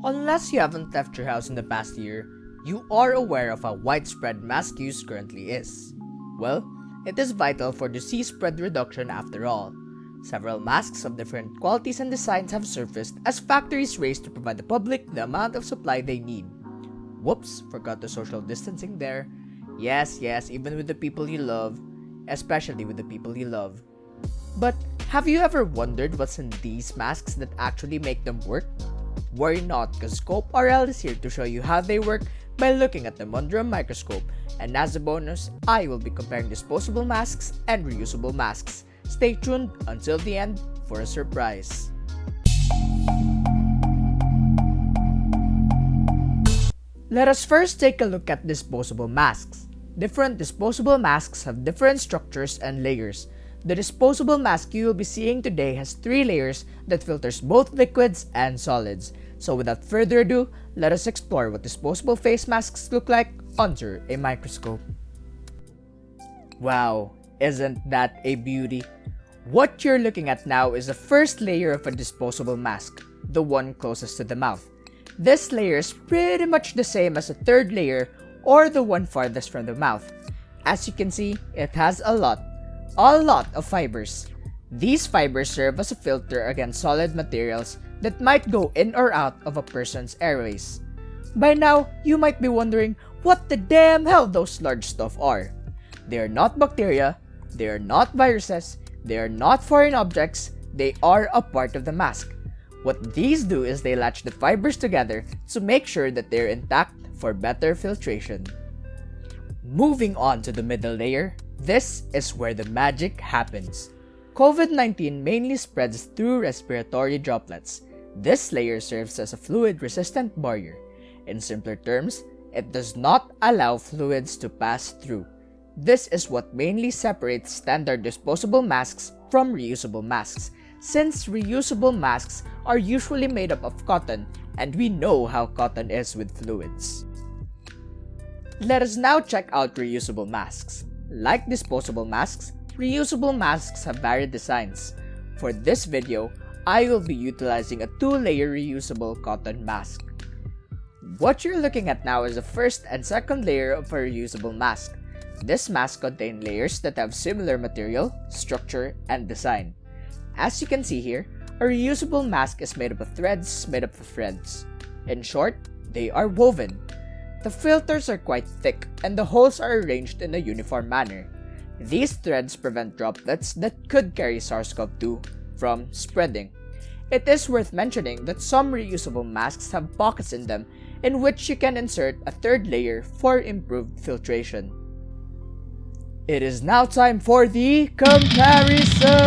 Unless you haven't left your house in the past year, you are aware of how widespread mask use currently is. Well, it is vital for disease spread reduction after all. Several masks of different qualities and designs have surfaced as factories race to provide the public the amount of supply they need. Whoops, forgot the social distancing there. Yes, even with the people you love, especially with the people you love. But have you ever wondered what's in these masks that actually make them work? Worry not, because Scope RL is here to show you how they work by looking at them under a microscope, and as a bonus, I will be comparing disposable masks and reusable masks. Stay tuned until the end for a surprise. Let us first take a look at disposable masks. Different disposable masks have different structures and layers. The disposable mask you will be seeing today has 3 layers that filters both liquids and solids. So without further ado, let us explore what disposable face masks look like under a microscope. Wow, isn't that a beauty? What you're looking at now is the first layer of a disposable mask, the one closest to the mouth. This layer is pretty much the same as the third layer or the one farthest from the mouth. As you can see, it has a lot of fibers. These fibers serve as a filter against solid materials that might go in or out of a person's airways. By now, you might be wondering what the damn hell those large stuff are. They are not bacteria, they are not viruses, they are not foreign objects, they are a part of the mask. What these do is they latch the fibers together to make sure that they are intact for better filtration. Moving on to the middle layer, this is where the magic happens. COVID-19 mainly spreads through respiratory droplets. This layer serves as a fluid-resistant barrier. In simpler terms, it does not allow fluids to pass through. This is what mainly separates standard disposable masks from reusable masks, since reusable masks are usually made up of cotton, and we know how cotton is with fluids. Let us now check out reusable masks. Like disposable masks, reusable masks have varied designs. For this video, I will be utilizing a 2-layer reusable cotton mask. What you're looking at now is the first and second layer of a reusable mask. This mask contains layers that have similar material, structure, and design. As you can see here, a reusable mask is made up of threads made up of threads. In short, they are woven. The filters are quite thick and the holes are arranged in a uniform manner. These threads prevent droplets that could carry SARS-CoV-2 from spreading. It is worth mentioning that some reusable masks have pockets in them in which you can insert a third layer for improved filtration. It is now time for the comparison!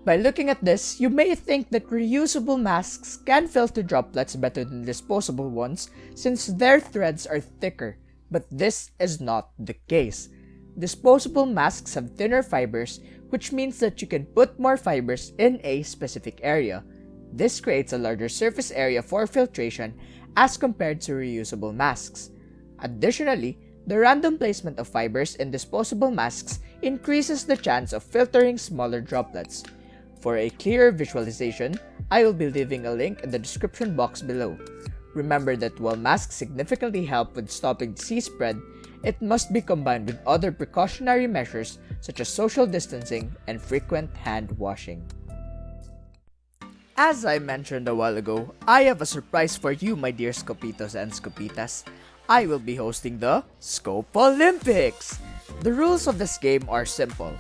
By looking at this, you may think that reusable masks can filter droplets better than disposable ones since their threads are thicker, but this is not the case. Disposable masks have thinner fibers, which means that you can put more fibers in a specific area. This creates a larger surface area for filtration as compared to reusable masks. Additionally, the random placement of fibers in disposable masks increases the chance of filtering smaller droplets. For a clearer visualization, I will be leaving a link in the description box below. Remember that while masks significantly help with stopping disease spread, it must be combined with other precautionary measures such as social distancing and frequent hand washing. As I mentioned a while ago, I have a surprise for you, my dear Scopitos and Scopitas. I will be hosting the Scope Olympics! The rules of this game are simple.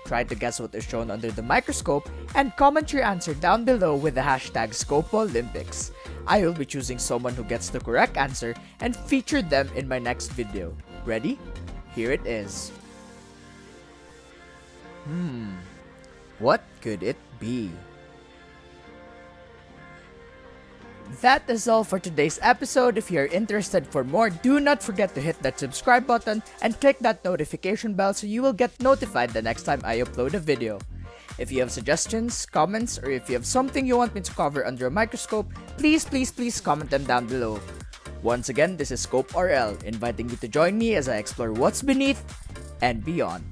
Try to guess what is shown under the microscope and comment your answer down below with the hashtag ScopeOlympics. I will be choosing someone who gets the correct answer and feature them in my next video. Ready? Here it is. What could it be? That is all for today's episode. If you're interested for more, do not forget to hit that subscribe button and click that notification bell so you will get notified the next time I upload a video. If you have suggestions, comments, or if you have something you want me to cover under a microscope, please comment them down below. Once again, this is Scope RL, inviting you to join me as I explore what's beneath and beyond.